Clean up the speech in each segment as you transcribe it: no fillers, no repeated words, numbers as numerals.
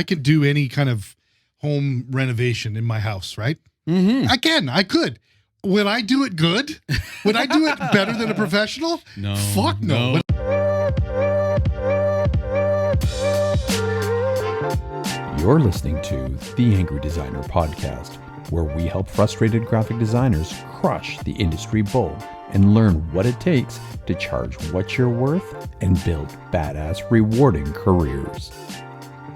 could do any kind of home renovation in my house, right? Mm-hmm. I could. Would I do it good? Would I do it better than a professional? No. Fuck no. You're listening to The Angry Designer Podcast, where we help frustrated graphic designers crush the industry bull and learn what it takes to charge what you're worth and build badass, rewarding careers.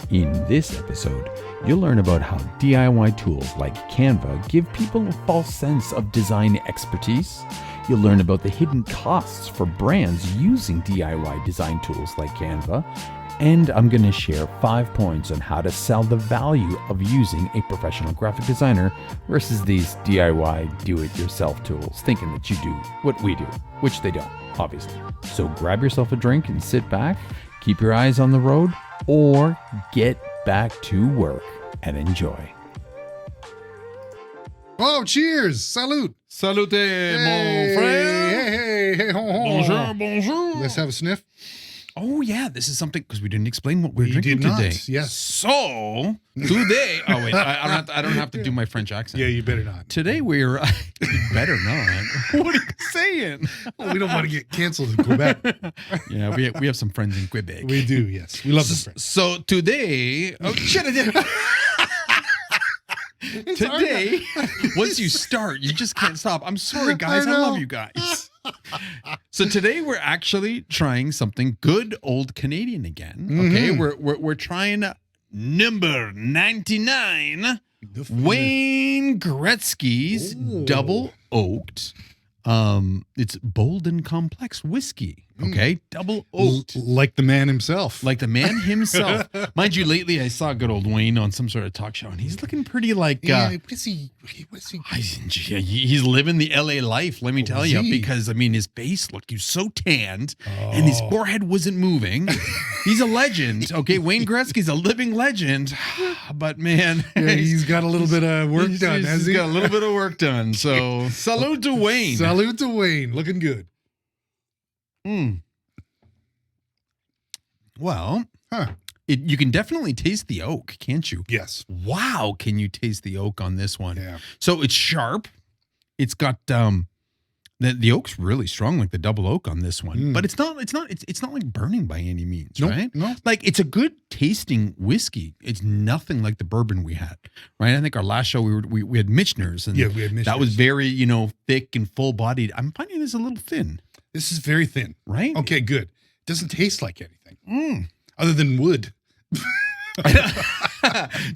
In this episode, you'll learn about how DIY tools like Canva give people a false sense of design expertise. You'll learn about the hidden costs for brands using DIY design tools like Canva. And I'm going to share 5 points on how to sell the value of using a professional graphic designer versus these DIY do-it-yourself tools, thinking that you do what we do, which they don't, obviously. So grab yourself a drink and sit back, keep your eyes on the road, or get back to work and enjoy. Oh, cheers. Salute. Salute, mon frère. Hey, ho, ho. Bonjour, bonjour. Let's have a sniff. Oh, yeah, this is something, because we didn't explain what we're drinking did not, today. yes. So, today, oh, wait, I don't have to do my French accent. Yeah, you better not. Today we're, you better not. What are you saying? We don't want to get canceled in Quebec. Yeah, we have some friends in Quebec. We do, yes. We love them friends. So today, oh shit, I did. Today, once you start, you just can't stop. I'm sorry, guys. I love you guys. So today we're actually trying something good old Canadian again. Okay, we're trying number 99, Wayne Gretzky's double oaked. It's bold and complex whiskey. Okay, double oaked, like the man himself. like the man himself. Mind you, lately I saw good old Wayne on some sort of talk show, and he's looking pretty like. What is he? He's living the LA life. Let me tell you, because I mean, his face looked. He was so tanned, and his forehead wasn't moving. He's a legend. Okay, Wayne Gretzky's a living legend, but man, he's got a little bit of work done, has he? He's got a little bit of work done. So salute to Wayne. Salute to Wayne. Looking good. Well, you can definitely taste the oak, can't you? Yes. Wow, can you taste the oak on this one? Yeah. So it's sharp. It's got the oak's really strong, like the double oak on this one. But it's not like burning by any means, right? No. Like it's a good tasting whiskey. It's nothing like the bourbon we had, right? I think our last show we had Michener's, and we had Michener's. That was very thick and full bodied. I'm finding this a little thin. This is very thin. Right? Okay, good. Doesn't taste like anything. Other than wood.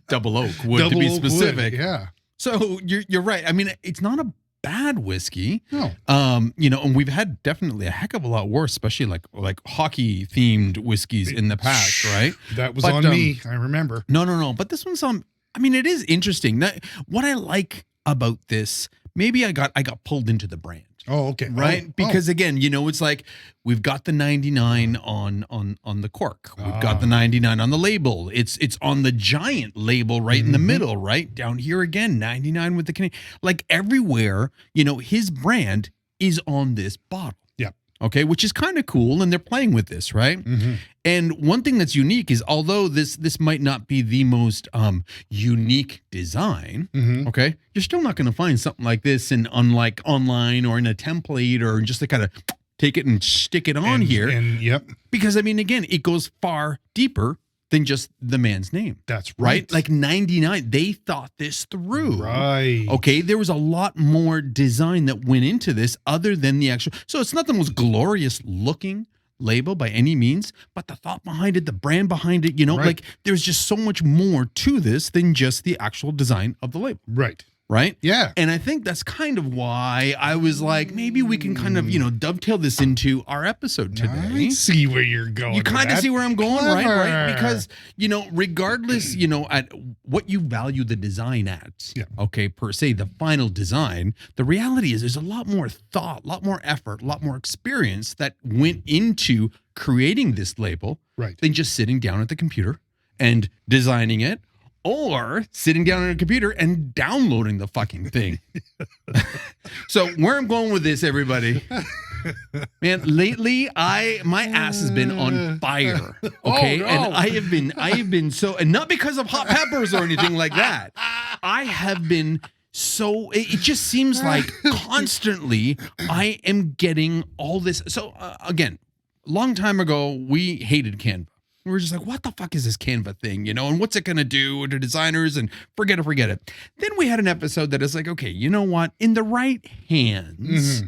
Double oak wood, to be specific. Wood, yeah. So you're right. I mean, it's not a bad whiskey. No. And we've had definitely a heck of a lot worse, especially like hockey themed whiskeys in the past, right? That was on me. I remember. No. But this one's it is interesting. Now, what I like about this, maybe I got pulled into the brand. Oh, okay. Right? Because again, it's like we've got the 99 on the cork. We've got the 99 on the label. It's on the giant label right in the middle, right? Down here again, 99 with the Canadian. Like everywhere, his brand is on this bottle. Yeah. Okay, which is kind of cool, and they're playing with this, right? And one thing that's unique is, although this might not be the most unique design, okay, you're still not going to find something like this in unlike online or in a template or just to kind of take it and stick it on here. And yep, because I mean, again, it goes far deeper than just the man's name. That's right. Like 99, they thought this through. Right. Okay, there was a lot more design that went into this other than the actual. So it's not the most glorious looking label by any means, but the thought behind it, the brand behind it, like there's just so much more to this than just the actual design of the label. Right. Right? Yeah. And I think that's kind of why I was like, maybe we can kind of, dovetail this into our episode today. I see where you're going. You kind of see where I'm going, Clever. right? Because, regardless, at what you value the design at, okay, per se, the final design, the reality is there's a lot more thought, a lot more effort, a lot more experience that went into creating this label than just sitting down at the computer and designing it. Or sitting down on a computer and downloading the fucking thing. So where I'm going with this, everybody, Man, lately my ass has been on fire. Okay. Oh, no. And I have been so, and not because of hot peppers or anything like that. I have been so, it just seems like constantly I am getting all this. So again, long time ago, we hated Canva. We were just like, what the fuck is this Canva thing, you know, and what's it going to do to designers, and forget it. Then we had an episode that is like, okay, you know what? In the right hands,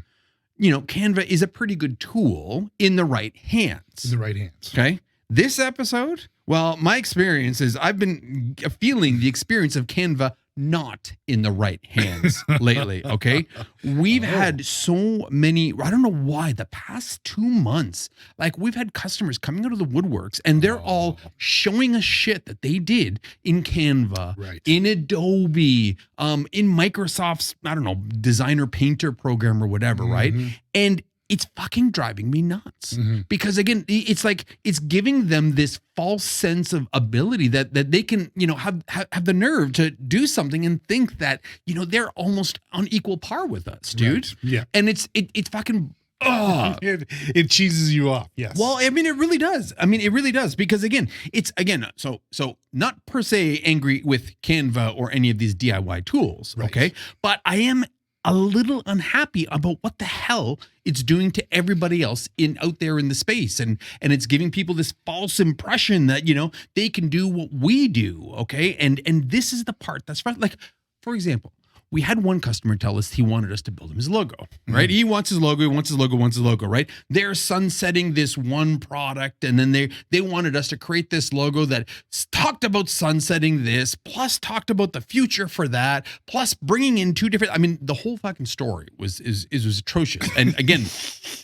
you know, Canva is a pretty good tool in the right hands. In the right hands. Okay. This episode, well, my experience is I've been feeling the experience of Canva not in the right hands lately. Okay. We've had so many, I don't know why, the past 2 months, like we've had customers coming out of the woodworks and they're all showing us shit that they did in Canva, Right. in Adobe, in Microsoft's, I don't know, designer painter program or whatever. Right. And it's fucking driving me nuts because again, it's like, it's giving them this false sense of ability that they can, you know, have the nerve to do something and think that, you know, they're almost on equal par with us, dude. Right. Yeah. And it's fucking, It cheeses you off. Yes. well, I mean, it really does. I mean, it really does because again, it's so not per se angry with Canva or any of these DIY tools. Right. Okay. But I am a little unhappy about what the hell it's doing to everybody else out there in the space. And it's giving people this false impression that, you know, they can do what we do. Okay. And this is the part that's like, for example, we had one customer tell us he wanted us to build him his logo, right? He wants his logo, right? They're sunsetting this one product, and then they wanted us to create this logo that talked about sunsetting this, plus talked about the future for that, plus bringing in 2 different. I mean, the whole fucking story was atrocious. And again,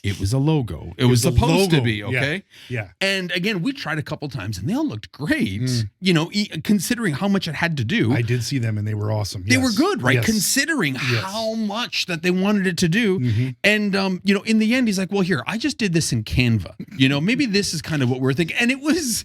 it was a logo. It was supposed to be, okay? Yeah. And again, we tried a couple times, and they all looked great. You know, considering how much it had to do. I did see them and they were awesome. They were good, right? Yes. Considering how much that they wanted it to do. And, you know, in the end, he's like, well, here, I just did this in Canva. You know, maybe this is kind of what we're thinking. And it was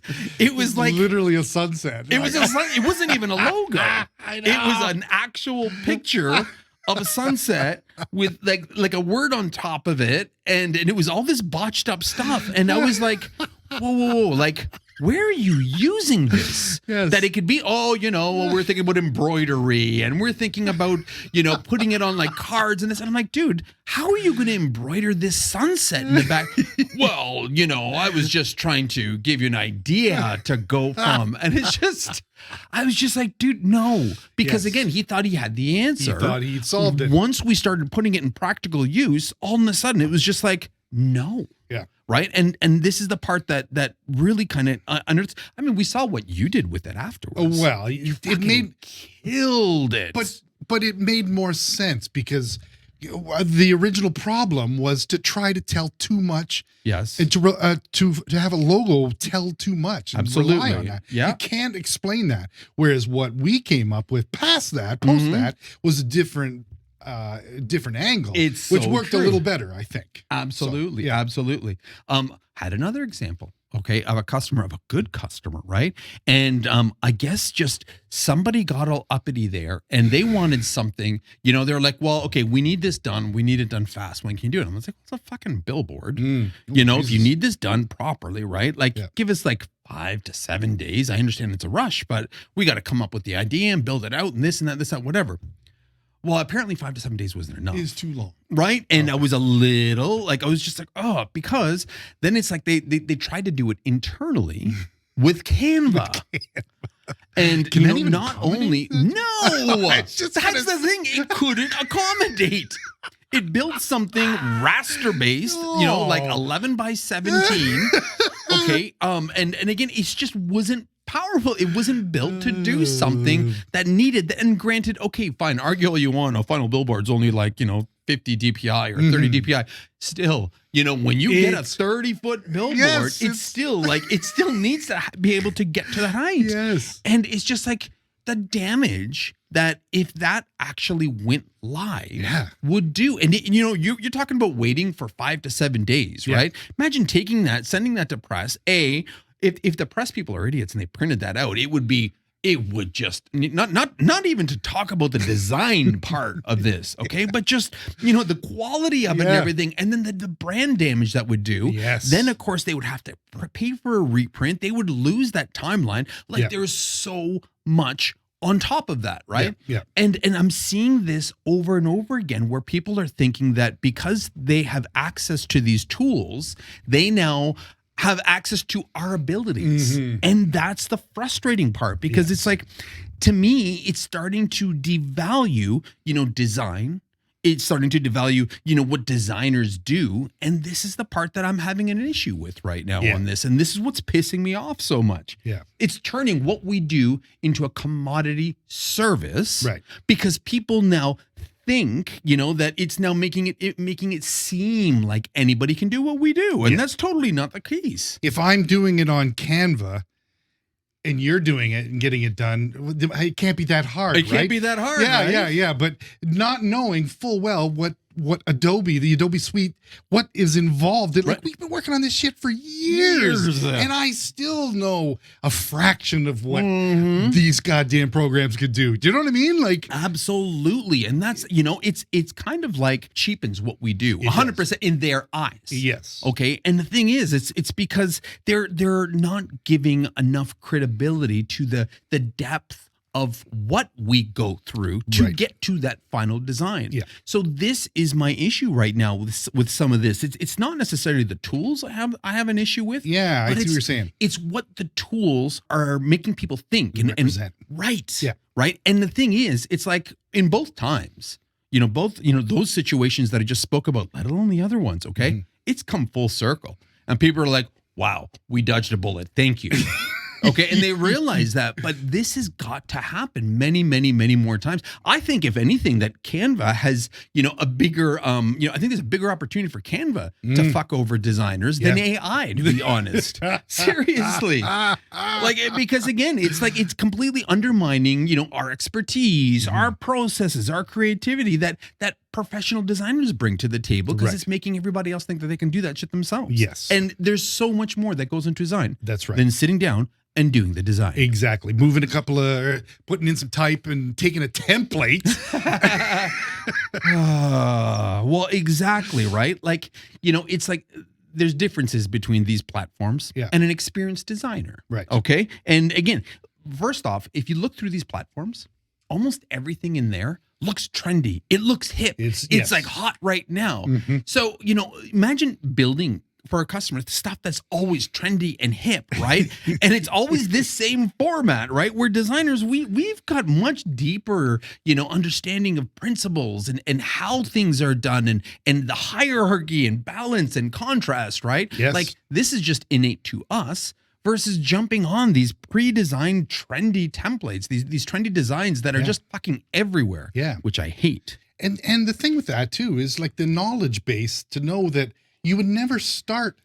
like literally a sunset. it wasn't even a logo. I know. It was an actual picture of a sunset with like a word on top of it. And it was all this botched up stuff. And I was like, whoa, like, where are you using this? Yes. That it could be, you know, well, we're thinking about embroidery and we're thinking about, you know, putting it on like cards and this. And I'm like, dude, how are you going to embroider this sunset in the back? Well, you know, I was just trying to give you an idea to go from. And I was just like, dude, no. Because again, he thought he had the answer. He thought he'd solved it. Once we started putting it in practical use, all of a sudden it was just like, no. Yeah. Right. And this is the part that really kind of I mean, we saw what you did with it afterwards. Oh, well, it killed it. But it made more sense because the original problem was to try to tell too much. Yes. And to have a logo tell too much. And Absolutely. rely on that. Yeah. You can't explain that. Whereas what we came up with post that was a different angle, which worked a little better, I think. Absolutely. So, yeah. Absolutely. Had another example, okay, of a good customer, right? And I guess just somebody got all uppity there and they wanted something, you know, they're like, well, okay, we need this done. We need it done fast. When can you do it? I'm like, it's a fucking billboard. You know, if you need this done properly, right? Like, give us like 5 to 7 days. I understand it's a rush, but we got to come up with the idea and build it out and this and that, whatever. Well, apparently 5 to 7 days wasn't enough. It is too long. Right. And I was a little like, I was just like, because then it's like they tried to do it internally with Canva. And Can you that know, even not accommodate only, that? no, It's just that's the thing. It couldn't accommodate. It built something raster based, you know, like 11 by 17. Okay. And again, it just wasn't powerful. It wasn't built to do something that needed that. And granted, okay, fine. Argue all you want. A final billboard's only like, you know, 50 DPI or 30 DPI. Still, you know, when you get a 30-foot billboard, it's still like, it still needs to be able to get to the height. Yes. And it's just like the damage that if that actually went live would do. And you know, you're talking about waiting for 5 to 7 days, right? Imagine taking that, sending that to press. If the press people are idiots and they printed that out, it would be it would just not even to talk about the design part of this, okay? But just, the quality of it and everything, and then the brand damage that would do. Yes. Then of course they would have to pay for a reprint. They would lose that timeline. Like there's so much on top of that, right? Yeah. And I'm seeing this over and over again where people are thinking that because they have access to these tools, they now have access to our abilities. And that's the frustrating part, because it's like, to me, it's starting to devalue, design. It's starting to devalue, what designers do. And this is the part that I'm having an issue with right now on this. And this is what's pissing me off so much. Yeah. It's turning what we do into a commodity service. Right. Because people now think, that it's now making it seem like anybody can do what we do. And that's totally not the case. If I'm doing it on Canva and you're doing it and getting it done, it can't be that hard. It can't be that hard. Yeah. But not knowing full well what Adobe, the Adobe suite, what is involved. Like, we've been working on this shit for years. And I still know a fraction of what these goddamn programs could do. Do you know what I mean? Like, absolutely. And that's, it's kind of like cheapens what we do 100% in their eyes. Yes. Okay. And the thing is, it's because they're not giving enough credibility to the depth of what we go through to get to that final design. Yeah. So this is my issue right now with some of this. It's not necessarily the tools I have an issue with. Yeah, I see what you're saying. It's what the tools are making people think and represent. Right. Yeah. Right. And the thing is, it's like in both times, those situations that I just spoke about, let alone the other ones, okay? It's come full circle. And people are like, wow, we dodged a bullet. Thank you. Okay, and they realize that, but this has got to happen many, many, many more times. I think, if anything, that Canva has, a bigger, I think there's a bigger opportunity for Canva to fuck over designers than AI, to be honest. Seriously. Because again, it's completely undermining, our expertise, our processes, our creativity that professional designers bring to the table, because it's making everybody else think that they can do that shit themselves. Yes. And there's so much more that goes into design. That's right. Than sitting down and doing the design. Exactly. Moving putting in some type and taking a template. Well, exactly, right? Like, it's like there's differences between these platforms and an experienced designer. Right. Okay. And again, first off, if you look through these platforms, almost everything in there looks trendy. It looks hip. It's like hot right now. So, imagine building for a customer the stuff that's always trendy and hip, right? And it's always this same format, right? Where designers, we've got much deeper, understanding of principles and how things are done and the hierarchy and balance and contrast, right? Yes. Like, this is just innate to us, versus jumping on these pre-designed trendy templates, these trendy designs that are just fucking everywhere. Yeah. Which I hate. And the thing with that too is like the knowledge base to know that you would never start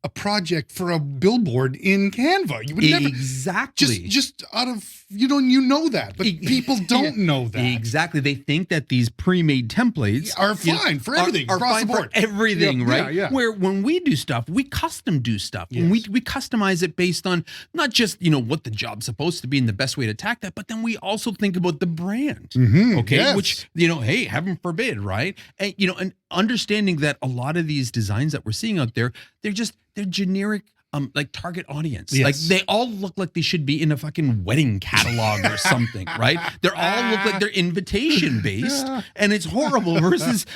a project for a billboard in Canva. You would never. Exactly. Just out of, you know that, but people don't know that. Exactly. They think that these pre-made templates are fine for everything, are across fine the board. for everything, right? Yeah. Where when we do stuff, we custom do stuff. And we customize it based on not just, what the job's supposed to be and the best way to attack that, but then we also think about the brand. Okay. Yes. Which, hey, heaven forbid, right? And, and understanding that a lot of these designs that we're seeing out there, they're generic, like target audience. Yes. Like, they all look like they should be in a fucking wedding catalog or something, right? They all look like they're invitation based, and it's horrible versus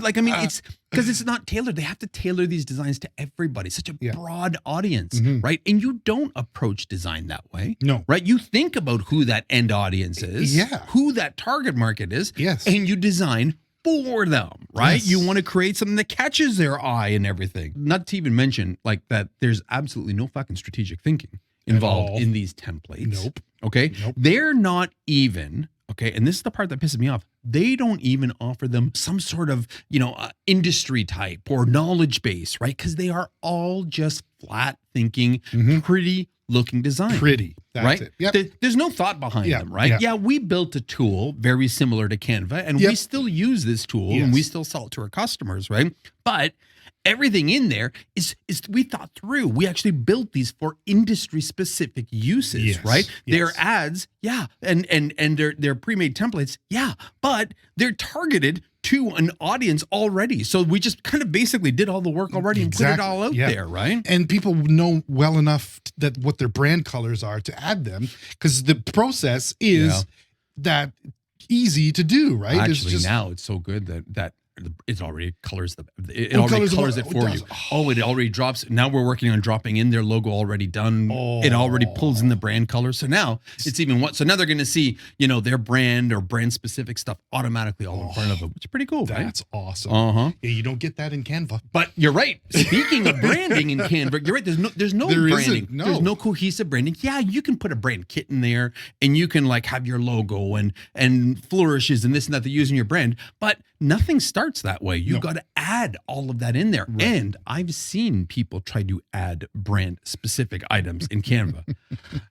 like, I mean, it's because it's not tailored. They have to tailor these designs to everybody, such a broad audience, right? And you don't approach design that way. No. Right? You think about who that end audience is, who that target market is, and you design for them, right? Yes. You want to create something that catches their eye and everything. Not to even mention, like, that there's absolutely no fucking strategic thinking involved in these templates. Nope. Okay? Nope. They're not even, okay, and this is the part that pisses me off, they don't even offer them some sort of, industry type or knowledge base, right? Because they are all just flat thinking, pretty looking design. Pretty. That's right? it. Yep. There's no thought behind them, right? Yeah, we built a tool very similar to Canva, and we still use this tool and we still sell it to our customers, right? But everything in there is we thought through. We actually built these for industry specific uses, Yes, right? yes. They're ads, yeah, and they're pre-made templates, yeah, but they're targeted to an audience already. So we just kind of basically did all the work already and put it all out there, right? And people know well enough that what their brand colors are to add them, because the process is that easy to do, right? Actually, now it's so good that it already colors it already colors it for you. Oh, it already drops. Now we're working on dropping in their logo already done. It already pulls in the brand color. So now it's even what. So now they're going to see, their brand or brand specific stuff automatically all in front of them, which is pretty cool. That's right? awesome. Yeah, you don't get that in Canva. But you're right. Speaking of branding in Canva, you're right. There's no branding. There's no cohesive branding. Yeah, you can put a brand kit in there and you can like have your logo and flourishes and this and that they use in your brand, but nothing starts that way. You got to add all of that in there. Right. And I've seen people try to add brand specific items in Canva.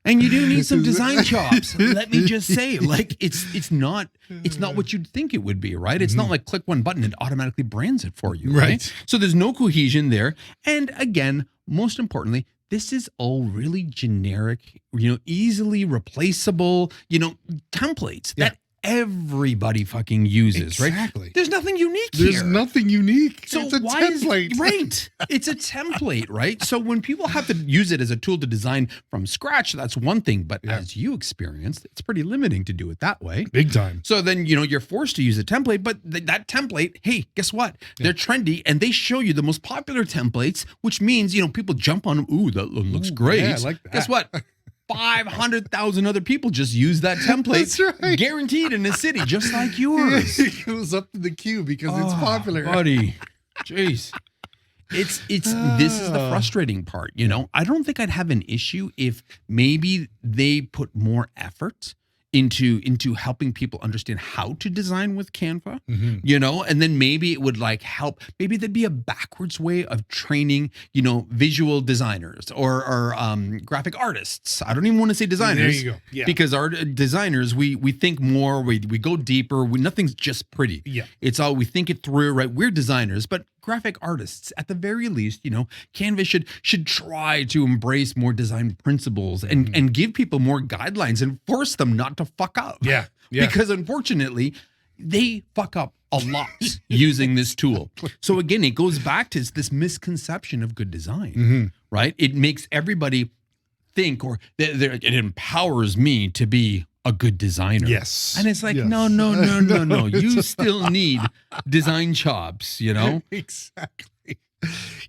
And you do need some design chops. Let me just say, like it's not what you'd think it would be, right? It's not like click one button and automatically brands it for you, right? So there's no cohesion there. And again, most importantly, this is all really generic, easily replaceable, templates that everybody fucking uses, right? There's nothing unique here. There's nothing unique. So it's a why template. Right. It's a template, right? So when people have to use it as a tool to design from scratch, that's one thing. But as you experienced, it's pretty limiting to do it that way. Big time. So then, you're forced to use a template, but that template, hey, guess what? They're trendy and they show you the most popular templates, which means, people jump on them. Ooh, that looks great. Yeah, I like that. Guess what? 500,000 other people just use that template. That's right. Guaranteed in a city just like yours. It goes up in the queue because it's popular. Buddy. Jeez. It's this is the frustrating part, I don't think I'd have an issue if maybe they put more effort into helping people understand how to design with Canva, and then maybe it would like help. Maybe there'd be a backwards way of training, visual designers or graphic artists. I don't even want to say designers. There you go. Yeah. Because our designers, we think more, we go deeper. Nothing's just pretty. Yeah. It's all, we think it through, right? We're designers, but graphic artists, at the very least, Canva should try to embrace more design principles and give people more guidelines and force them not to fuck up. Yeah. Because unfortunately, they fuck up a lot using this tool. So again, it goes back to this misconception of good design, right? It makes everybody think, or it empowers me to be a good designer. Yes. And it's like, no. You still need design chops, Exactly.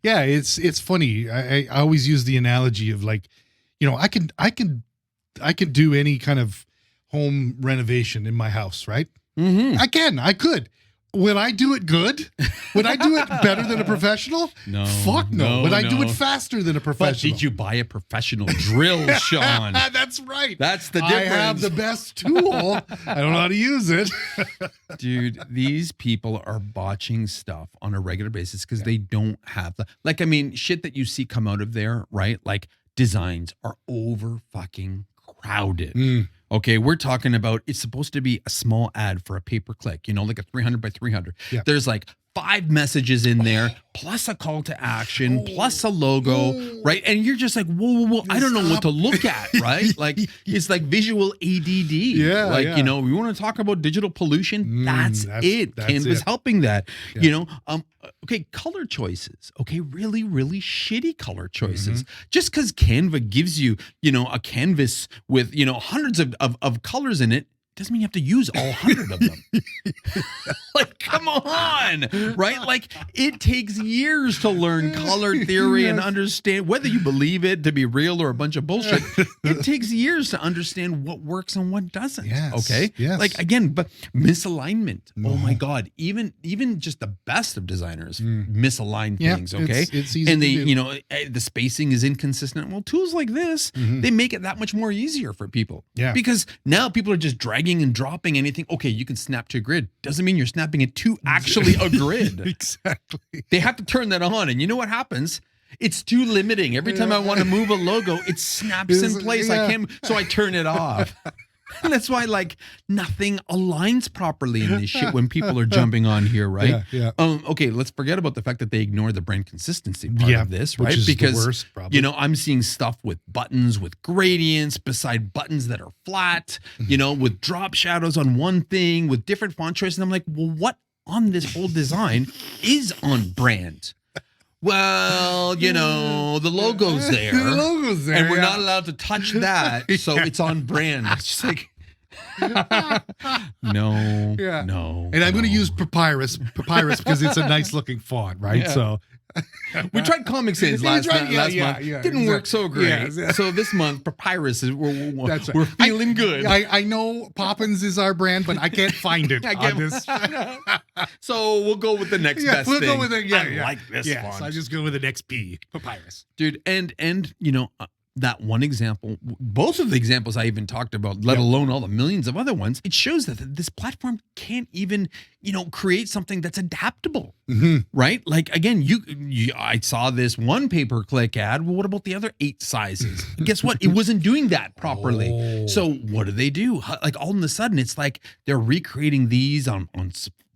Yeah, it's funny. I always use the analogy of like, I can do any kind of home renovation in my house, right? I could. Would I do it good? Would I do it better than a professional? No. Fuck no. Would I do it faster than a professional? But did you buy a professional drill, Sean? That's right. That's the difference. I have the best tool. I don't know how to use it. Dude, these people are botching stuff on a regular basis because they don't have the, shit that you see come out of there, right? Like designs are over fucking crowded. Okay, we're talking about, it's supposed to be a small ad for a pay-per-click, like a 300 by 300. Yeah. There's like 5 messages in there, plus a call to action, plus a logo, right? And you're just like, whoa, I don't know what to look at, right? Like, it's like visual ADD. Yeah. Like, we want to talk about digital pollution. That's it. Canva's helping that. Yeah. Okay, color choices. Okay, really, really shitty color choices. Just because Canva gives you, a canvas with, hundreds of colors in it, doesn't mean you have to use all 100 of them. Like, come on, right? Like, it takes years to learn color theory and understand, whether you believe it to be real or a bunch of bullshit, it takes years to understand what works and what doesn't. Okay? Like, again, but misalignment. Oh my God. Even just the best of designers misalign things, okay? It's easy and to do. The spacing is inconsistent. Well, tools like this, they make it that much more easier for people. Yeah. Because now people are just dragging and dropping anything. Okay, you can snap to a grid. Doesn't mean you're snapping it to actually a grid. Exactly. They have to turn that on. And you know what happens? It's too limiting. Every time I want to move a logo, it snaps in place. I can't, so I turn it off. And that's why like nothing aligns properly in this shit when people are jumping on here, right? Yeah. Okay, let's forget about the fact that they ignore the brand consistency part of this, right? Which is Because the worst, probably. you know, I'm seeing stuff with buttons with gradients beside buttons that are flat, you know, with drop shadows on one thing, with different font choices. And I'm like, well, what on this whole design is on brand? Well, you know, the logo's there. The logo's there. And we're not allowed to touch that. So it's on brand. It's just like, no. And I'm going to use papyrus because it's a nice looking font, right? Yeah. So we tried Comic Sans last month. Didn't work so great. Yeah. So this month, Papyrus is That's right. we're feeling good. I know Poppins is our brand, but I can't find it on this. So we'll go with the next best we'll thing. go with it. I like this Yes, font. I just go with the next P, Papyrus. Dude, and you know, that one example, both of the examples I even talked about, let alone all the millions of other ones, it shows that this platform can't even, you know, create something that's adaptable, right? Like, again, I saw this one pay-per-click ad. Well, what about the other 8 sizes? And guess what? It wasn't doing that properly. Oh. So what do? Like, all of a sudden, it's like they're recreating these on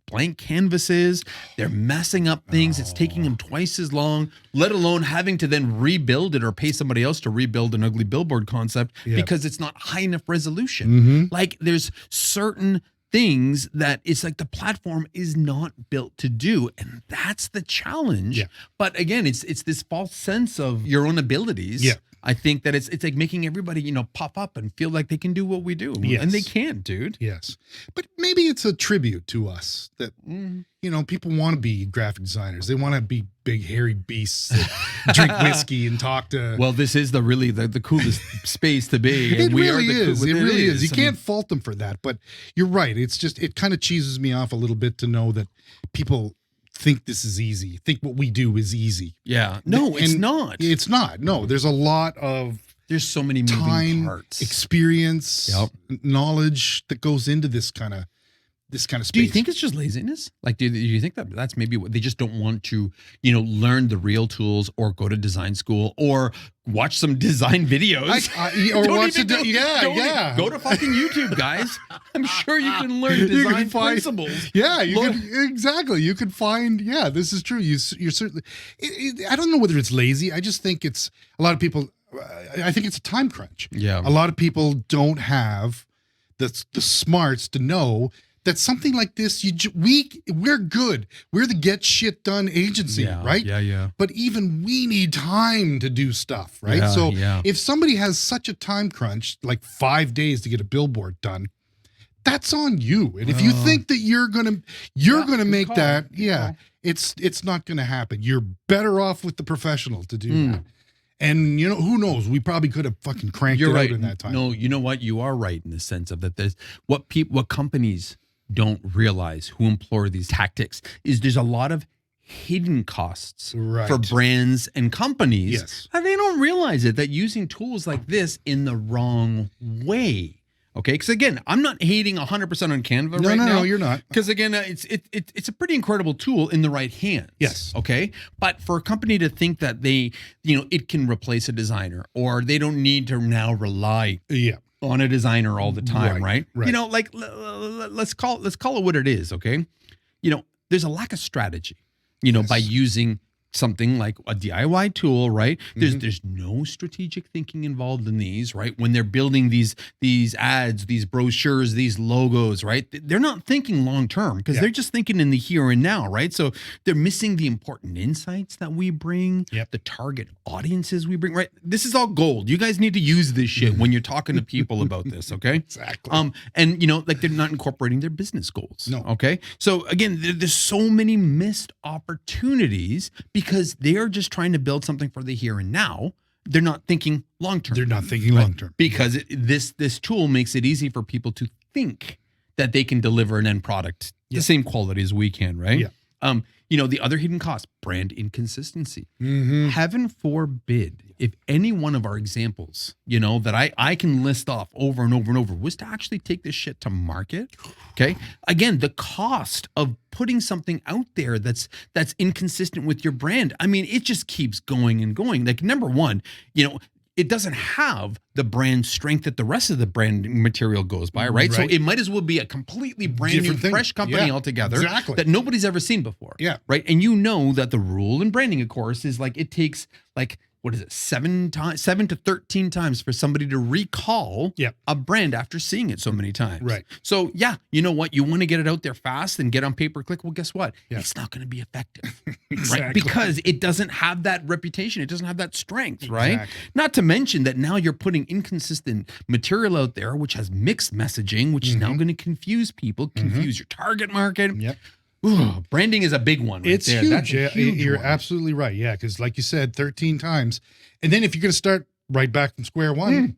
blank canvases. They're messing up things. It's taking them twice as long, let alone having to then rebuild it or pay somebody else to rebuild an ugly billboard concept because it's not high enough resolution. Like, there's certain things that it's like the platform is not built to do, and that's the challenge. But again, it's this false sense of your own abilities. I think that it's like making everybody, you know, pop up and feel like they can do what we do. And they can't, dude. Yes. But maybe it's a tribute to us that, you know, people want to be graphic designers. They want to be big, hairy beasts that drink whiskey and talk to... Well, this is the coolest space to be. It And we really are is. It really is. You can't fault them for that. But you're right. It's just, it kind of cheeses me off a little bit to know that people think this is easy, think what we do is easy. Yeah. No, it's not. It's not. No, there's a lot of there's so many time, moving parts, experience, knowledge that goes into this kind of space. Do you think it's just laziness? Like, do you think that that's maybe what they just don't want to, you know, learn the real tools or go to design school or watch some design videos or watch it? Go to fucking YouTube, guys. I'm sure you can learn design principles. Yeah, exactly. You can find. Yeah, this is true. You're certainly. I don't know whether it's lazy. I just think it's a lot of people. I think it's a time crunch. Yeah, a lot of people don't have the smarts to know that something like this, we're good. We're the get shit done agency, right? Yeah. But even we need time to do stuff, right? Yeah, so yeah. if somebody has such a time crunch, like 5 days to get a billboard done, that's on you. And if you think that you're gonna make that, it's not gonna happen. You're better off with the professional to do that. And you know, who knows? We probably could have fucking cranked it out in that time. No, you know what? You are right in the sense of that. There's what companies don't realize who employ these tactics is there's a lot of hidden costs for brands and companies. Yes. And they don't realize it, that using tools like this in the wrong way. Okay, because again, I'm not hating 100% on Canva right now. No, you're not. Because again, it's a pretty incredible tool in the right hands. Yes. Okay, but for a company to think that it can replace a designer, or they don't need to now rely on a designer all the time, right? You know, like let's call it what it is. Okay, you know, there's a lack of strategy. You know, by using something like a DIY tool, right? There's no strategic thinking involved in these, right? When they're building these ads, these brochures, these logos, right? They're not thinking long term because they're just thinking in the here and now, right? So they're missing the important insights that we bring, the target audiences we bring, right? This is all gold. You guys need to use this shit when you're talking to people about this, okay? Exactly. And you know, like they're not incorporating their business goals. No. Okay. So again, there's so many missed opportunities because they are just trying to build something for the here and now. They're not thinking long term. They're not thinking long term because this tool makes it easy for people to think that they can deliver an end product the same quality as we can, right? Yeah. You know, the other hidden cost, brand inconsistency. Heaven forbid if any one of our examples, you know, that I can list off over and over and over was to actually take this shit to market. Okay. Again, the cost of putting something out there that's inconsistent with your brand. I mean, it just keeps going and going. Like, number one, you know, it doesn't have the brand strength that the rest of the brand material goes by, right? So it might as well be a completely brand Different new, thing. fresh company Yeah, altogether exactly. that nobody's ever seen before. Yeah. Right. And you know that the rule in branding, of course, is like it takes like, what is it, 7 to 13 times for somebody to recall a brand after seeing it so many times. Right. So yeah, you know what? You want to get it out there fast and get on pay-per-click. Well, guess what? Yeah. It's not going to be effective. Exactly. Right? Because it doesn't have that reputation. It doesn't have that strength, right? Exactly. Not to mention that now you're putting inconsistent material out there, which has mixed messaging, which is now going to confuse people, confuse your target market. Yep. Ooh, branding is a big one. Right It's there. huge. That's a huge You're one. absolutely right. Yeah, because like you said, 13 times. And then if you're going to start right back from square one,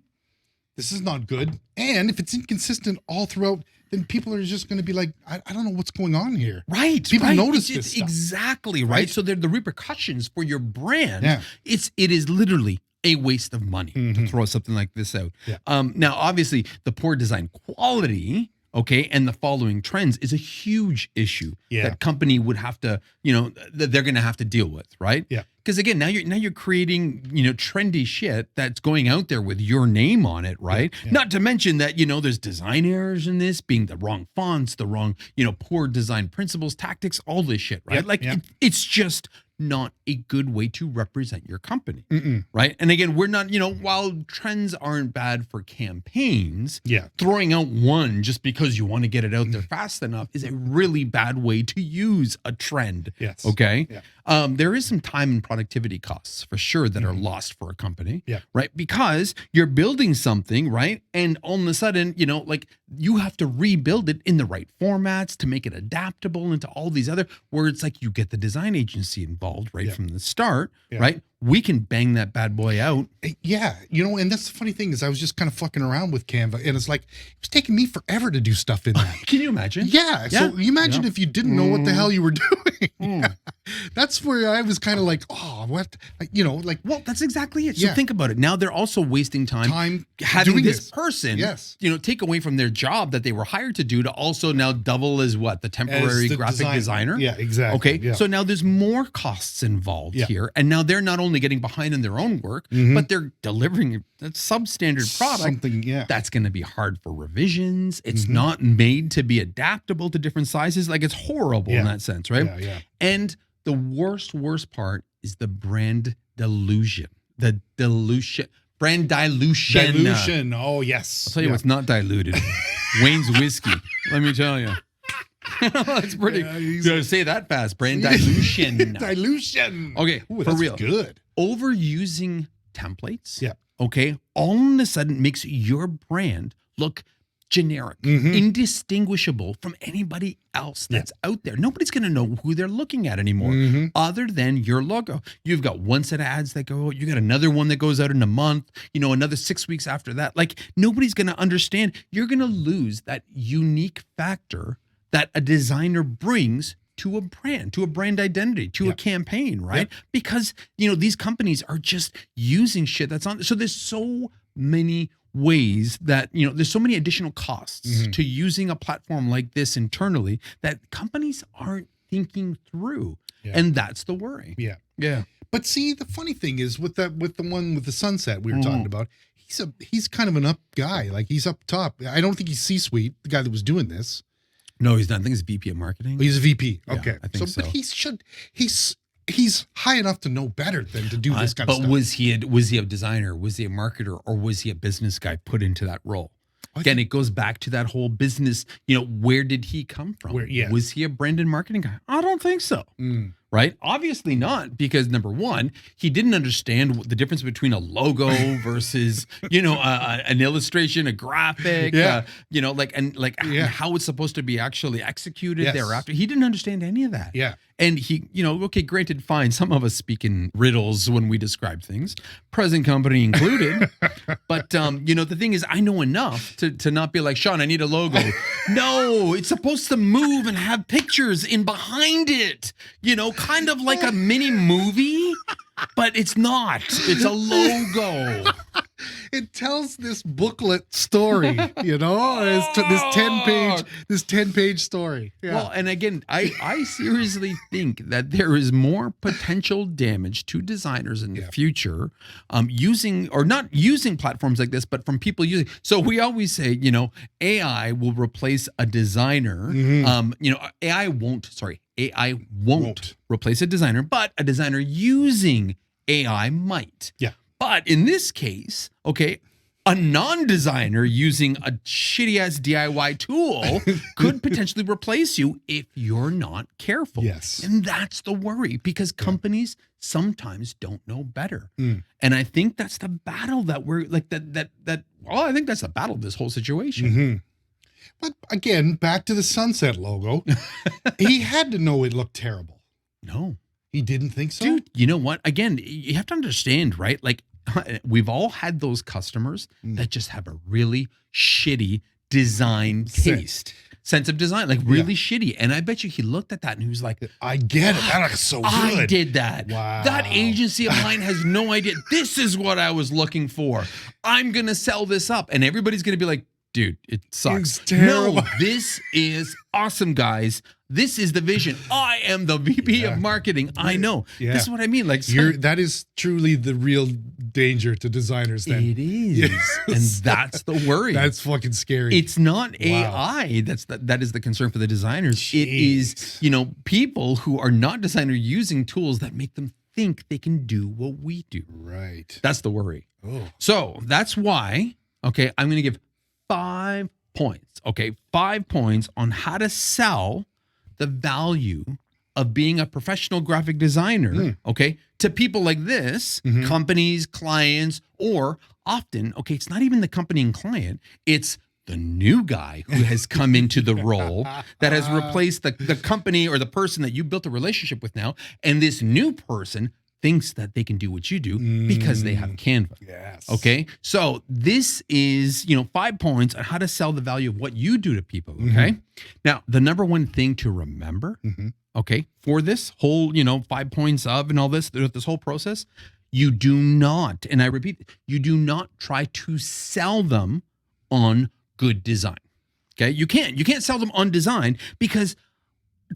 this is not good. And if it's inconsistent all throughout, then people are just going to be like, I don't know what's going on here. Right. People right. notice It's this stuff. exactly right. So they're the repercussions for your brand. Yeah. It is literally a waste of money to throw something like this out. Yeah. Now, obviously, the poor design quality, okay, and the following trends is a huge issue that company would have to, that they're going to have to deal with, right? Yeah. Because again, now you're creating, trendy shit that's going out there with your name on it, right? Yeah. Not to mention that, there's design errors in this, being the wrong fonts, the wrong, poor design principles, tactics, all this shit, right? It's just not a good way to represent your company, right? And again, we're not, while trends aren't bad for campaigns, throwing out one just because you want to get it out there fast enough is a really bad way to use a trend. Yes. Okay. Yeah. There is some time and productivity costs for sure that are lost for a company, Yeah. right? Because you're building something, right? And all of a sudden, you have to rebuild it in the right formats to make it adaptable into all these other, where it's like you get the design agency involved right from the start, right? We can bang that bad boy out. Yeah. And that's the funny thing is I was just kind of fucking around with Canva and it's like, it was taking me forever to do stuff in that. Can you imagine? Yeah. So you imagine if you didn't know what the hell you were doing. That's where I was kind of like, oh, what? Well, that's exactly it. So Yeah. think about it. Now they're also wasting time having doing this person, Yes. take away from their job that they were hired to do to also now double as what? The temporary As the graphic designer? Yeah, exactly. Okay. Yeah. So now there's more costs involved here. And now they're not only getting behind in their own work, but they're delivering a substandard product. Something, That's going to be hard for revisions. It's not made to be adaptable to different sizes. Like it's horrible in that sense, right? Yeah, yeah. And the worst part is the brand delusion. The dilution. Brand dilution. Dilution. Oh, yes. I'll tell you what's not diluted. Wayne's whiskey. Let me tell you. That's pretty. You gotta say that fast. Brand dilution. Dilution. Okay, Ooh, for that's real. good. Overusing templates. Yeah. Okay. All of a sudden makes your brand look generic, indistinguishable from anybody else that's out there. Nobody's going to know who they're looking at anymore other than your logo. You've got one set of ads that go out. You got another one that goes out in a month, another 6 weeks after that. Like nobody's going to understand. You're going to lose that unique factor that a designer brings to a brand identity, to a campaign, right? Because, these companies are just using shit that's on. So there's so many ways that, there's so many additional costs to using a platform like this internally that companies aren't thinking through. Yeah. And that's the worry. Yeah. Yeah. But see, the funny thing is with the one with the sunset we were talking about, he's kind of an up guy. Like he's up top. I don't think he's C-suite, the guy that was doing this. No, he's not. I think he's VP of marketing. He's a VP. Yeah, Okay. I think so. But he's high enough to know better than to do this kind of stuff. But was he a designer? Was he a marketer? Or was he a business guy put into that role? Again, it goes back to that whole business, where did he come from? Was he a brand and marketing guy? I don't think so. Right? Obviously not, because number one, he didn't understand the difference between a logo versus, an illustration, a graphic, how it's supposed to be actually executed thereafter. He didn't understand any of that. Yeah. And he, okay, granted, fine. Some of us speak in riddles when we describe things, present company included. But, the thing is, I know enough to not be like, Sean, I need a logo. No, it's supposed to move and have pictures in behind it, kind of like a mini movie, but it's not. It's a logo. It tells this booklet story, you know, this 10-page story. Yeah. Well, and again, I seriously think that there is more potential damage to designers in the future using or not using platforms like this, but from people using. So we always say, you know, AI will replace a designer. You know, AI won't replace a designer, but a designer using AI might. Yeah. But in this case, okay, a non-designer using a shitty-ass DIY tool could potentially replace you if you're not careful. Yes. And that's the worry, because companies sometimes don't know better. And I think that's the battle that we're like I think that's the battle of this whole situation. But again, back to the sunset logo. He had to know it looked terrible. No. He didn't think so? Dude, you know what? Again, you have to understand, right? Like, we've all had those customers that just have a really shitty design taste. Sense of design, like really shitty. And I bet you he looked at that and he was like, I get it. That looks so good. I did that. Wow. That agency of mine has no idea. This is what I was looking for. I'm going to sell this up. And everybody's going to be like, dude, it sucks. It's terrible. No, this is awesome, guys. This is the vision. I am the VP of marketing. I know. Yeah. This is what I mean. Like, that is truly the real danger to designers then. it is. And that's the worry. That's fucking scary. It's not AI that is the concern for the designers. Jeez. It is, you know, people who are not designer using tools that make them think they can do what we do. Right. That's the worry. Oh. So that's why, okay, I'm going to give 5 points. Okay, 5 points on how to sell the value of being a professional graphic designer, okay, to people like this, companies, clients, or often, okay, it's not even the company and client, it's the new guy who has come into the role that has replaced the company or the person that you built a relationship with now, and this new person thinks that they can do what you do because they have Canva. Yes. Okay. So this is, you know, 5 points on how to sell the value of what you do to people. Okay. Now, the number one thing to remember, okay, for this whole, you know, 5 points of and all this whole process, you do not, and I repeat, you do not try to sell them on good design. Okay. You can't sell them on design, because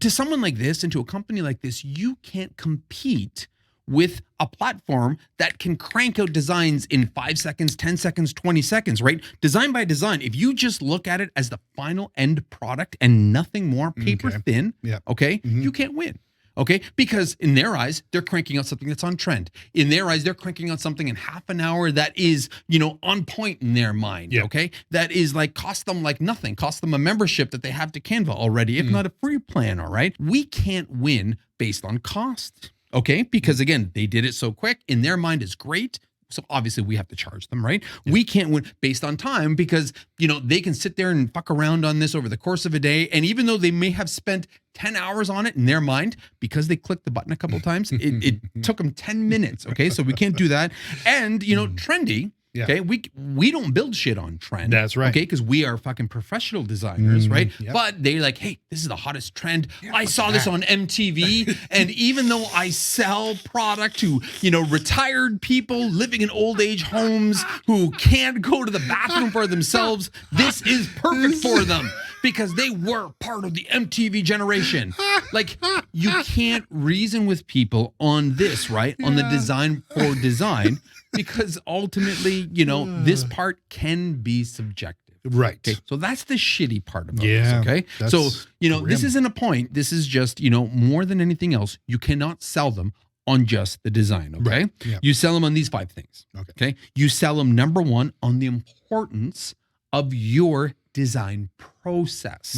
to someone like this and to a company like this, you can't compete with a platform that can crank out designs in 5 seconds, 10 seconds, 20 seconds, right? Design by design. If you just look at it as the final end product and nothing more, paper thin, okay, you can't win. Okay, because in their eyes, they're cranking out something that's on trend. In their eyes, they're cranking out something in half an hour that is, you know, on point in their mind. Okay, that is like cost them like nothing, cost them a membership that they have to Canva already, if not a free plan. All right, we can't win based on cost. Okay, because again, they did it so quick. In their mind, it's great. So obviously we have to charge them, right? We can't win based on time, because, you know, they can sit there and fuck around on this over the course of a day. And even though they may have spent 10 hours on it in their mind, because they clicked the button a couple of times, it took them 10 minutes. Okay, so we can't do that. And, you know, trendy. Okay, we don't build shit on trend. That's right. Okay, because we are fucking professional designers, right? But they're like, hey, this is the hottest trend. I saw this on MTV, and even though I sell product to, you know, retired people living in old age homes who can't go to the bathroom for themselves, this is perfect for them because they were part of the MTV generation. Like, you can't reason with people on this, right? On the design for design. Because ultimately, you know, this part can be subjective. Right. Okay. So that's the shitty part about this. Okay. That's So, you know, grim. this isn't a point. This is just, you know, more than anything else, you cannot sell them on just the design. Okay. Right. Yeah. You sell them on these 5 things. Okay. You sell them, number one, on the importance of your design process.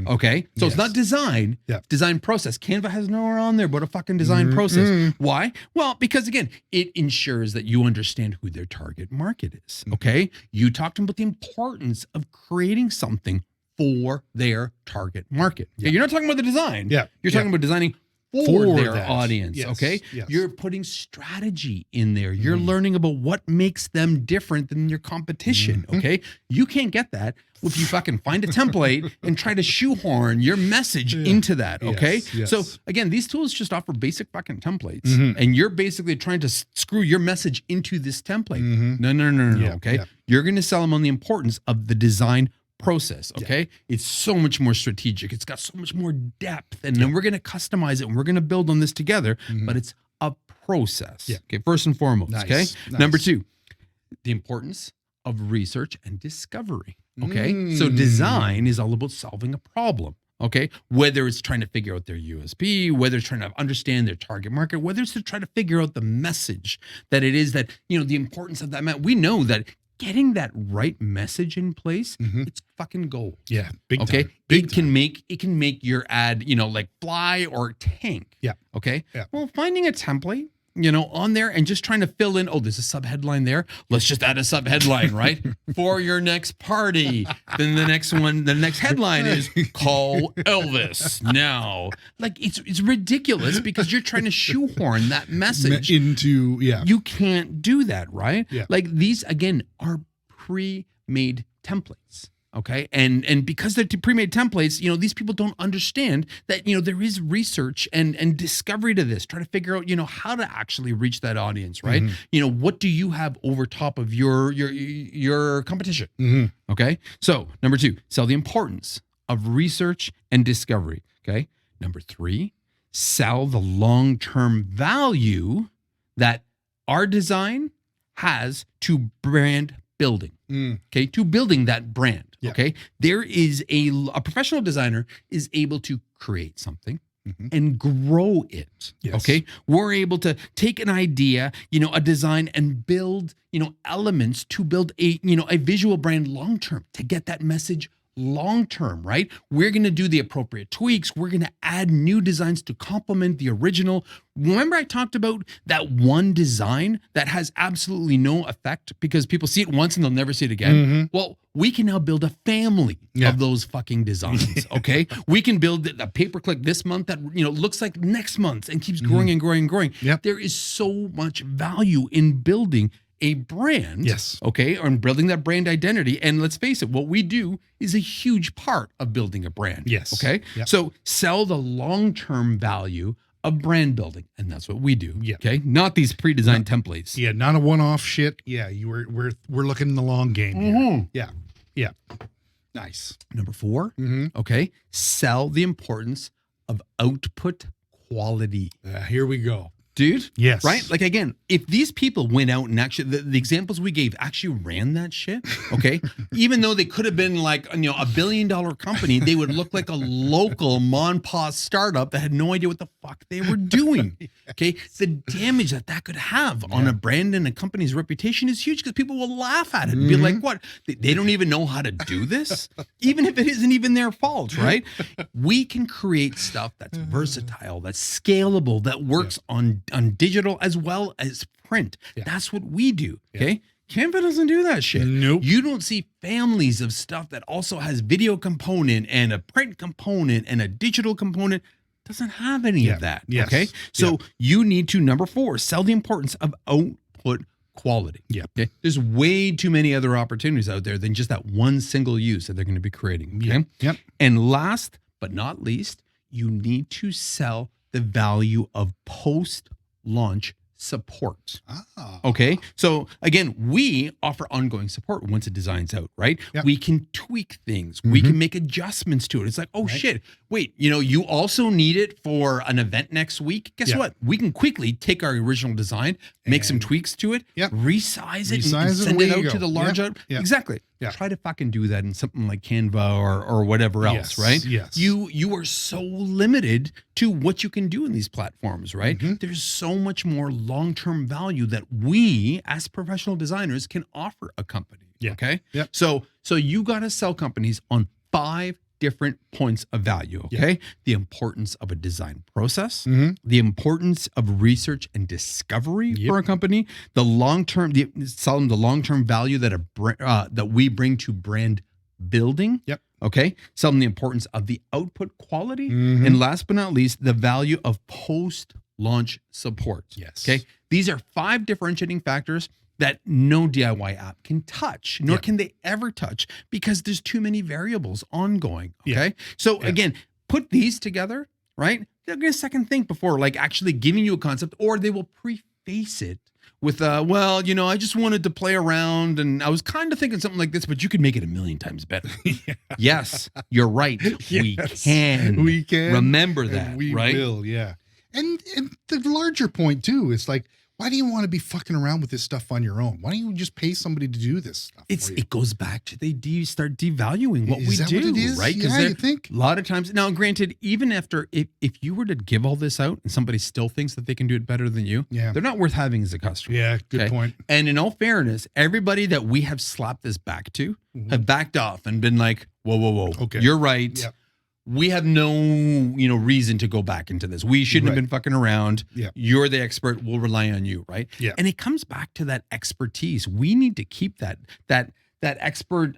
Okay. So it's not design, design process. Canva has nowhere on there but a fucking design process. Why? Well, because again, it ensures that you understand who their target market is. Okay. You talk to them about the importance of creating something for their target market. Okay? You're not talking about the design. You're talking about designing for their that. audience. Yes, Okay. yes. You're putting strategy in there. You're learning about what makes them different than your competition. Okay. You can't get that if you fucking find a template and try to shoehorn your message into that. Okay. Yes. So again, these tools just offer basic fucking templates, and you're basically trying to screw your message into this template. No. Yeah, Okay. yeah. You're going to sell them on the importance of the design process. Okay. It's so much more strategic. It's got so much more depth. And then we're going to customize it and we're going to build on this together, but it's a process. Yeah. Okay. First and foremost. Nice, Okay. nice. Number 2, the importance of research and discovery. Okay. So design is all about solving a problem. Okay. Whether it's trying to figure out their USP, whether it's trying to understand their target market, whether it's to try to figure out the message that it is that, the importance of that. We know that getting that right message in place, it's fucking gold. Yeah. Big Okay. time. Big time. It can make your ad, like fly or tank. Yeah. Okay. Yeah. Well, finding a template, on there and just trying to fill in, there's a sub headline there. Let's just add a sub headline, right? For your next party. Then the next headline is call Elvis now. Like it's ridiculous because you're trying to shoehorn that message into, You can't do that, right? Yeah. Like these again are pre-made templates. Okay. And because they're pre-made templates, these people don't understand that, there is research and discovery to this. Try to figure out, how to actually reach that audience, right? What do you have over top of your competition? Okay. So number 2, sell the importance of research and discovery. Okay. Number 3, sell the long-term value that our design has to brand building. Okay. To building that brand. Yeah. Okay. There is a professional designer is able to create something and grow it. Yes. Okay. We're able to take an idea, a design and build, elements to build a visual brand long-term to get that message long-term, right? We're going to do the appropriate tweaks. We're going to add new designs to complement the original. Remember I talked about that one design that has absolutely no effect because people see it once and they'll never see it again? Well, we can now build a family of those fucking designs, okay? We can build a pay-per-click this month that, looks like next month and keeps growing and growing and growing. Yep. There is so much value in building a brand, Yes. okay, or building that brand identity. And let's face it, what we do is a huge part of building a brand. Yes. Okay. Yep. So sell the long-term value of brand building. And that's what we do. Yeah. Okay. Not these pre-designed templates. Yeah. Not a one-off shit. Yeah. We're looking in the long game here. Yeah. Yeah. Nice. Number 4, okay, sell the importance of output quality. Here we go. Dude. Yes. Right? Like, again, if these people went out and actually, the examples we gave actually ran that shit, okay, even though they could have been like, $1 billion company, they would look like a local mom pa startup that had no idea what the fuck they were doing. Okay. The damage that could have on a brand and a company's reputation is huge because people will laugh at it and be like, what? They don't even know how to do this? Even if it isn't even their fault, right? We can create stuff that's versatile, that's scalable, that works on digital as well as print. That's what we do. Okay. Canva doesn't do that shit. Nope. You don't see families of stuff that also has video component and a print component and a digital component. Doesn't have any of that. Yes. Okay. So you need to, number 4, sell the importance of output quality. Yeah. Okay. There's way too many other opportunities out there than just that one single use that they're going to be creating. Okay. Yep. And last but not least, you need to sell the value of post-launch support. Okay. So again, we offer ongoing support once a design's out, right? Yep. We can tweak things. We can make adjustments to it. It's like, oh shit, wait, you also need it for an event next week. Guess what? We can quickly take our original design, make some tweaks to it, resize it, and send it out to the large out. Exactly. Yeah. Try to fucking do that in something like Canva or whatever else, right? Yes. You are so limited to what you can do in these platforms, right? There's so much more long-term value that we as professional designers can offer a company. Yeah. Okay. Yep. So you got to sell companies on 5 different points of value. Okay. The importance of a design process, the importance of research and discovery for a company, the long-term, sell them the long-term value that that we bring to brand building. Okay. Sell them the importance of the output quality. Mhm. And last but not least, the value of post-launch support. Yes. Okay. These are 5 differentiating factors that no DIY app can touch, nor Yeah. can they ever touch, because there's too many variables ongoing. Yeah. Okay. So Yeah. again, put these together, right? They're going to second think before like actually giving you a concept, or they will preface it with, well, you know, I just wanted to play around and I was kind of thinking something like this, but you could make it 1,000,000 times better. Yeah. Yes, you're right. We Yes. can. We can. Remember And that, we right? will, yeah. And the larger point too is like, why do you want to be fucking around with this stuff on your own? Why don't you just pay somebody to do this stuff? for you? It goes back to start devaluing what Is we that do, what it is? right? Yeah, you think? a lot of times now, granted, even after if you were to give all this out and somebody still thinks that they can do it better than you, Yeah. they're not worth having as a customer. Yeah, good Okay. point. And in all fairness, everybody that we have slapped this back to Mhm. have backed off and been like, whoa, Okay. you're right. Yep. We have no, reason to go back into this. We shouldn't have Right. been fucking around. Yep. You're the expert. We'll rely on you, right? Yeah. And it comes back to that expertise. We need to keep that expert,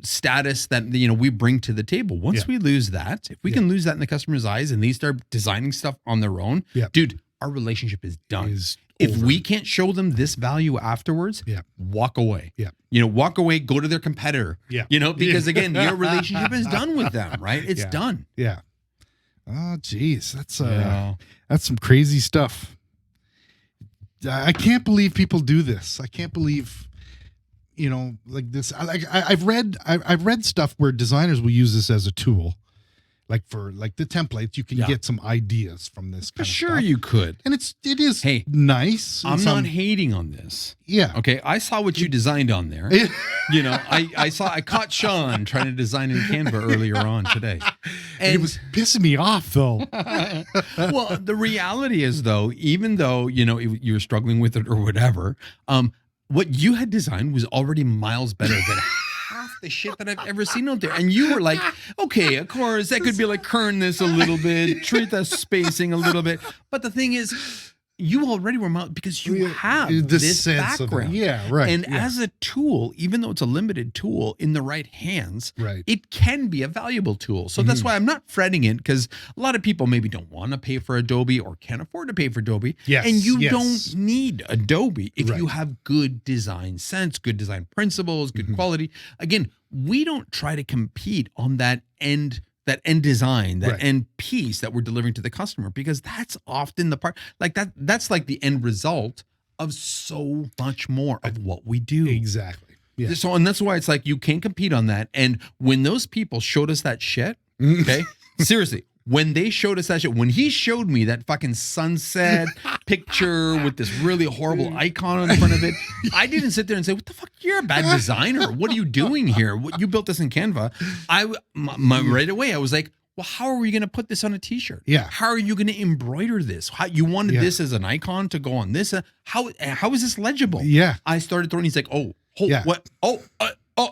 status that, we bring to the table. Once Yeah. we lose that, if we Yeah. can lose that in the customer's eyes and they start designing stuff on their own, Yeah. dude, our relationship is done. Is If over. we can't show them this value afterwards, Yeah. walk away. Yeah. Walk away, go to their competitor. Yeah. Because again, your relationship is done with them, right? It's Yeah. done. Yeah. Oh, geez. That's Yeah. that's some crazy stuff. I can't believe people do this. I can't believe, like this. I've read stuff where designers will use this as a tool, like for like the templates. You can Yeah. get some ideas from this. For Kind sure of stuff. you could. And it is Hey, nice. I'm It's, not hating on this. Yeah. Okay. I saw what you designed on there. I caught Sean trying to design in Canva earlier on today. And it was pissing me off though. Well, the reality is though, even though, you're struggling with it or whatever, what you had designed was already miles better than half the shit that I've ever seen out there. And you were like, okay, of course, that could be like kern this a little bit, treat the spacing a little bit. But the thing is, you already were because you have The this sense of it. background. Yeah, right. And yeah. as a tool, even though it's a limited tool in the right hands, Right. it can be a valuable tool. So that's why I'm not fretting it, because a lot of people maybe don't want to pay for Adobe or can't afford to pay for Adobe. Yes, And you yes. don't need Adobe if you Right. have good design sense, good design principles, good quality. Again, we don't try to compete on that end design, that Right. end piece that we're delivering to the customer, because that's often the part like that's like the end result of so much more of what we do. Exactly. Yeah. So, and that's why it's like you can't compete on that. And when those people showed us that shit, okay, seriously, when they showed us that shit, when he showed me that fucking sunset picture with this really horrible icon on the front of it, I didn't sit there and say, "What the fuck? You're a bad designer. What are you doing here? What, you built this in Canva?" Right away, I was like, well, how are we going to put this on a t-shirt? Yeah. How are you going to embroider this? How you wanted Yeah. this as an icon to go on this? How is this legible? Yeah. I started throwing. He's like, oh, Yeah. what? Oh,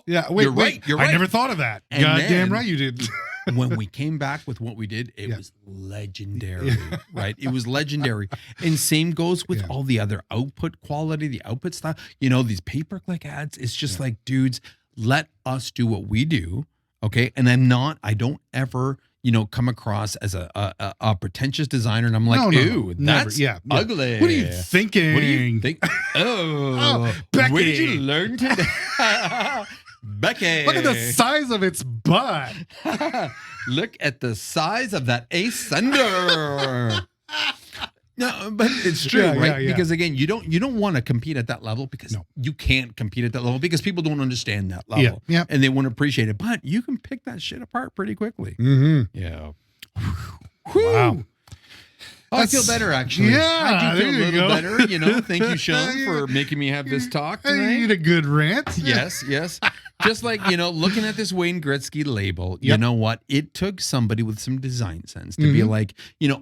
Yeah. Wait, You're right, you're I right. never thought of that. And Goddamn then- right you did. when we came back with what we did, it Yeah. was legendary, right? It was legendary. And same goes with Yeah. all the other output quality, the output stuff, these pay-per-click ads. It's just like, dudes, let us do what we do. Okay. And I don't ever, come across as a pretentious designer. And I'm like, No, ew, never. that's Yeah, yeah. ugly. What are you thinking? What do you think? Oh, Becky. where did you learn today? Becky. Look at the size of its butt. Look at the size of that ascender. No, but it's true, Yeah, right? yeah, yeah. Because again, you don't want to compete at that level, because No. you can't compete at that level because people don't understand that level. Yeah. And they won't appreciate it. But you can pick that shit apart pretty quickly. Mm-hmm. Yeah. Wow. Oh, I feel That's- better, actually. yeah, I do feel a there you little go. better. Thank you, Sean, for making me have this talk Hey, tonight. you need a good rant. Yes. Just like, looking at this Wayne Gretzky label, you Yep. know what? It took somebody with some design sense to be like,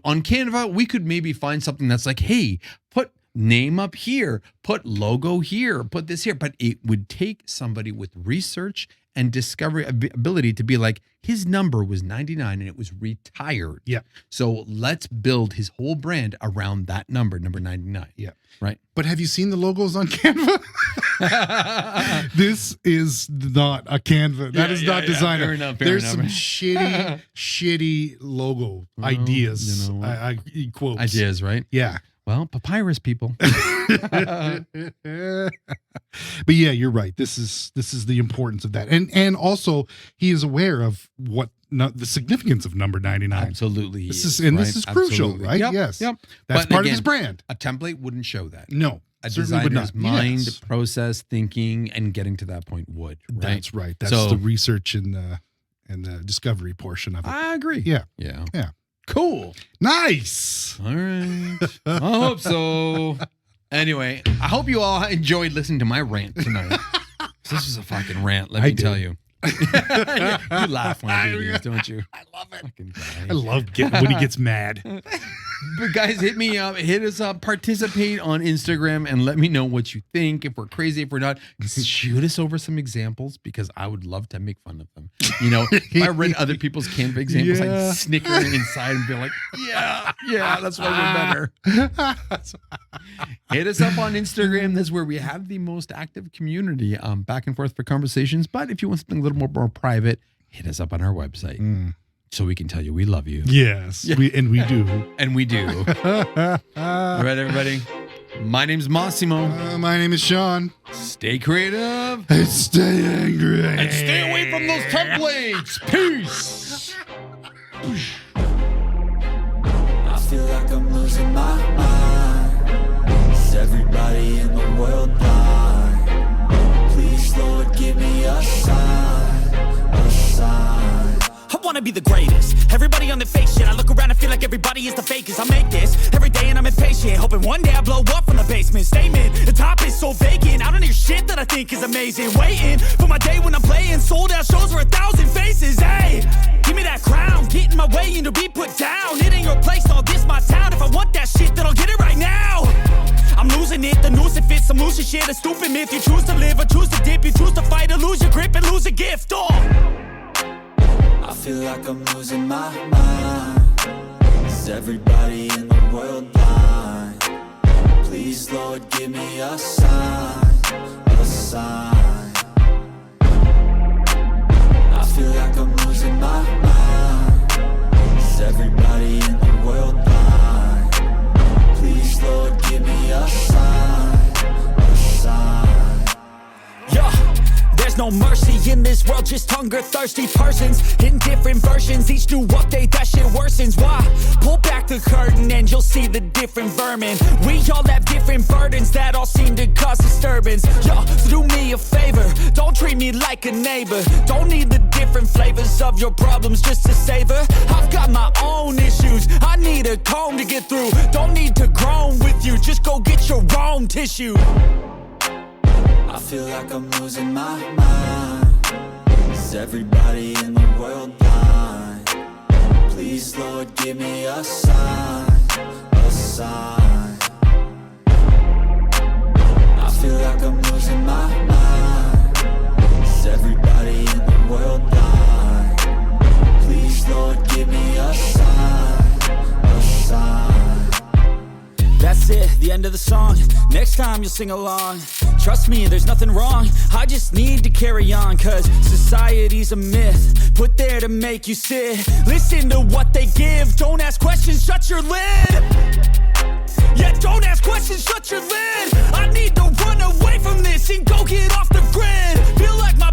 on Canva, we could maybe find something that's like, hey, put name up here, put logo here, put this here. But it would take somebody with research and discovery ability to be like, his number was 99 and it was retired. Yeah. So let's build his whole brand around that number 99. Yeah. Right. But have you seen the logos on Canva? This is not a Canva. That is not designer. Fair enough, There's some shitty logo ideas. You know, I quotes. ideas, right? Yeah. Well, papyrus people. But yeah, you're right. This is the importance of that, and also he is aware of what the significance of number 99. Absolutely, This is crucial, Absolutely. right? Yep, Yes, yep. That's But part again, of his brand. A template wouldn't show that. No, A certainly would designer's not. mind, Yes. process, thinking, and getting to that point would. Right? That's right. That's So- the research and the discovery portion of it. I agree. Yeah. Yeah. Yeah. Cool. Nice. All right. I hope so. Anyway, I hope you all enjoyed listening to my rant tonight. This was a fucking rant, let me tell you. You laugh when I do these, don't you? I love it. Fucking guy. I love when he gets mad. But guys, hit me up, hit us up, participate on Instagram, and let me know what you think. If we're crazy, if we're not, shoot us over some examples because I would love to make fun of them. You know, if I read other people's Canva examples, Yeah. I'd snicker inside and be like, yeah, that's why we're better. Hit us up on Instagram. That's where we have the most active community, back and forth for conversations. But if you want something a little more private, hit us up on our website. So we can tell you we love you. Yes, we do. And we do. All right, everybody. My name's Massimo. My name is Sean. Stay creative. And stay angry. And stay away from those templates. Peace. I feel like I'm losing my mind. Is everybody in the world blind? Please, Lord, give me a sign, a sign. I wanna be the greatest. Everybody on the fake shit. I look around and feel like everybody is the fakest. I make this every day and I'm impatient, hoping one day I blow up from the basement. Statement, the top is so vacant. I don't hear shit that I think is amazing. Waiting for my day when I'm playing sold out shows for 1,000 faces. Hey, give me that crown, get in my way and to be put down. It ain't your place, all this my town. If I want that shit, then I'll get it right now. I'm losing it, the noose it fits. I'm losing shit, a stupid myth. You choose to live or choose to dip. You choose to fight or lose your grip and lose a gift. I feel like I'm losing my mind. Is everybody in the world blind? Please, Lord, give me a sign, a sign. I feel like I'm losing my mind. Is everybody in the world blind? Please, Lord, give me a sign, a sign. Yeah. There's no mercy in this world, just hunger-thirsty persons in different versions. Each new update, that shit worsens. Why? Pull back the curtain and you'll see the different vermin. We all have different burdens that all seem to cause disturbance. Yo, so do me a favor, don't treat me like a neighbor. Don't need the different flavors of your problems just to savor. I've got my own issues, I need a comb to get through. Don't need to groan with you, just go get your own tissue. I feel like I'm losing my mind. Is everybody in the world blind? Please, Lord, give me a sign, a sign. I feel like I'm losing my mind. Is everybody in the world blind? Please, Lord, give me a sign, a sign. That's it, the end of the song. Next time you'll sing along. Trust me, there's nothing wrong. I just need to carry on, cause society's a myth put there to make you sit. Listen to what they give. Don't ask questions, shut your lid. Yeah, don't ask questions, shut your lid. I need to run away from this and go get off the grid. Feel like my